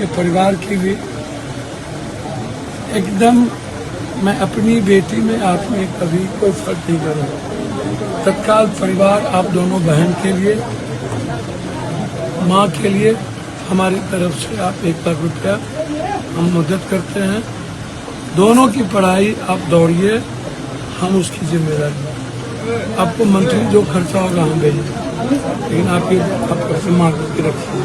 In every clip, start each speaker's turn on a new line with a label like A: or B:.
A: परिवार की भी एकदम मैं अपनी बेटी में आप में कभी कोई फर्क नहीं करूँगा। तत्काल परिवार आप दोनों बहन के लिए, माँ के लिए हमारी तरफ से आप 1 लाख रुपया हम मदद करते हैं। दोनों की पढ़ाई आप दौड़िए, हम उसकी जिम्मेदारी, आपको मंथली जो खर्चा होगा हम भेजेंगे, लेकिन आप माँ की रखिए।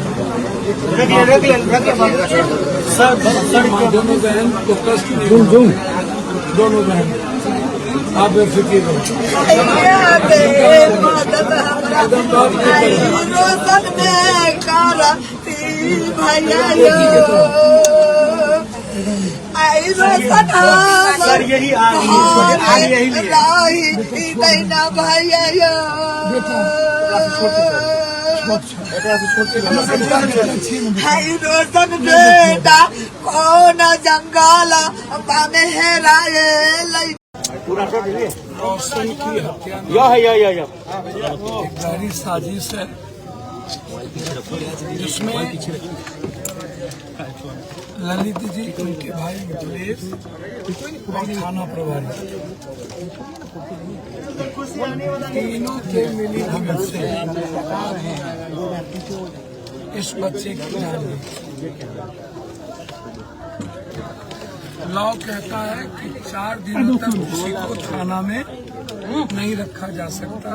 A: दोनों बहन को कष्ट नहीं, दोनों बहन आप बेफिक्र
B: बेटा कौन जंगल में हेराए
A: रोशन की हत्या गहरी साजिश है, जिसमें ललित जी, उनके भाई मिथिलेश और थाना प्रभारी तीनों के मिली भगत से इस बच्चे की जान ली। लॉ कहता है कि 4 दिनों तक किसी को थाना में नहीं रखा जा सकता।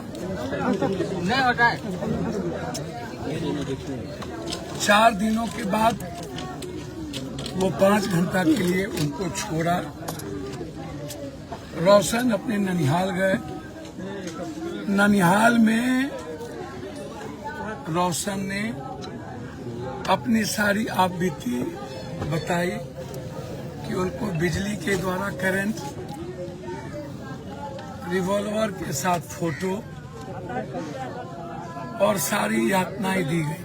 A: 4 दिनों के बाद वो 5 घंटा के लिए उनको छोड़ा। रोशन अपने ननिहाल गए। ननिहाल में रोशन ने अपनी सारी आपबीती बताई कि उनको बिजली के द्वारा करंट, रिवॉल्वर के साथ फोटो और सारी यातनाएं दी गई।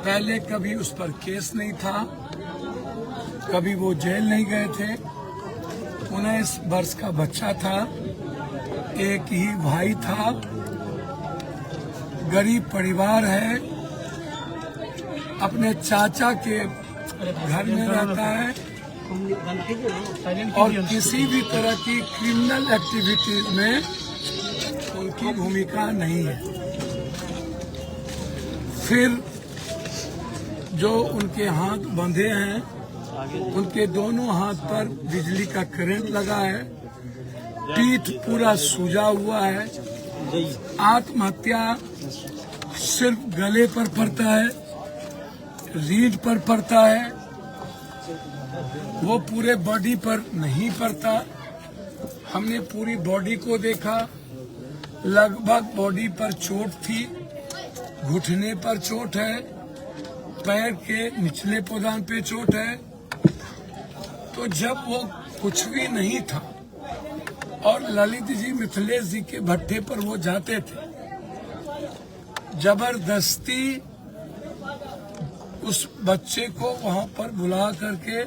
A: पहले कभी उस पर केस नहीं था, कभी वो जेल नहीं गए थे। 19 वर्ष का बच्चा था, एक ही भाई था, गरीब परिवार है, अपने चाचा के घर में रहता है और किसी भी तरह की क्रिमिनल एक्टिविटीज में उनकी भूमिका नहीं है। फिर जो उनके हाथ बंधे हैं, उनके दोनों हाथ पर बिजली का करंट लगा है, पीठ पूरा सूजा हुआ है। आत्महत्या सिर्फ गले पर पड़ता है, रीढ़ पर पड़ता है, वो पूरे बॉडी पर नहीं पड़ता। हमने पूरी बॉडी को देखा, लगभग बॉडी पर चोट थी, घुटने पर चोट है, पैर के निचले पोदान पे चोट है। तो जब वो कुछ भी नहीं था और ललित जी, मिथिलेश जी के भट्टे पर वो जाते थे, जबरदस्ती उस बच्चे को वहां पर बुला करके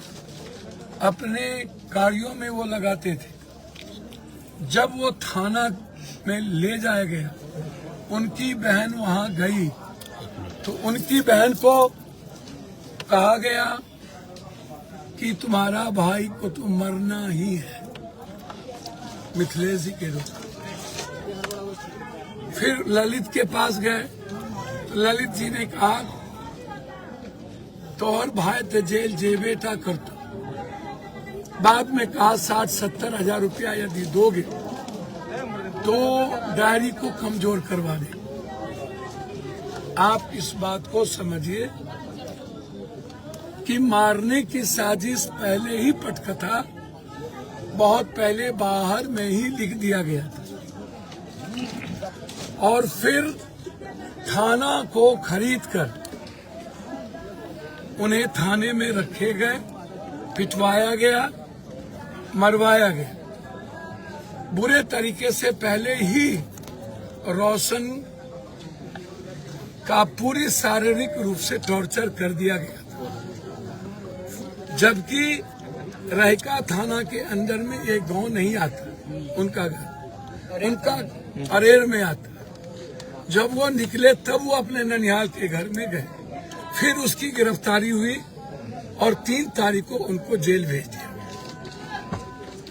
A: अपने कार्यों में वो लगाते थे। जब वो थाना में ले जाया गया, उनकी बहन वहां गई तो उनकी बहन को कहा गया कि तुम्हारा भाई को तो मरना ही है, मिथिलेश जी के रूप। फिर ललित के पास गए, ललित जी ने कहा तोहर भाई तो जेल जेबेटा करता। बाद में कहा 60-70 हजार रुपया यदि दोगे तो डायरी को कमजोर करवा दे। आप इस बात को समझिए कि मारने की साजिश पहले ही पटकथा बहुत पहले बाहर में ही लिख दिया गया था और फिर थाना को खरीदकर उन्हें थाने में रखे गए, पिटवाया गया, मरवाया गया। बुरे तरीके से पहले ही रोशन का पूरी शारीरिक रूप से टॉर्चर कर दिया गया था, जबकि रहिका थाना के अंदर में एक गांव नहीं आता, उनका घर उनका अरेर में आता। जब वो निकले तब वो अपने ननिहाल के घर में गए, फिर उसकी गिरफ्तारी हुई और 3 तारीख को उनको जेल भेज दिया।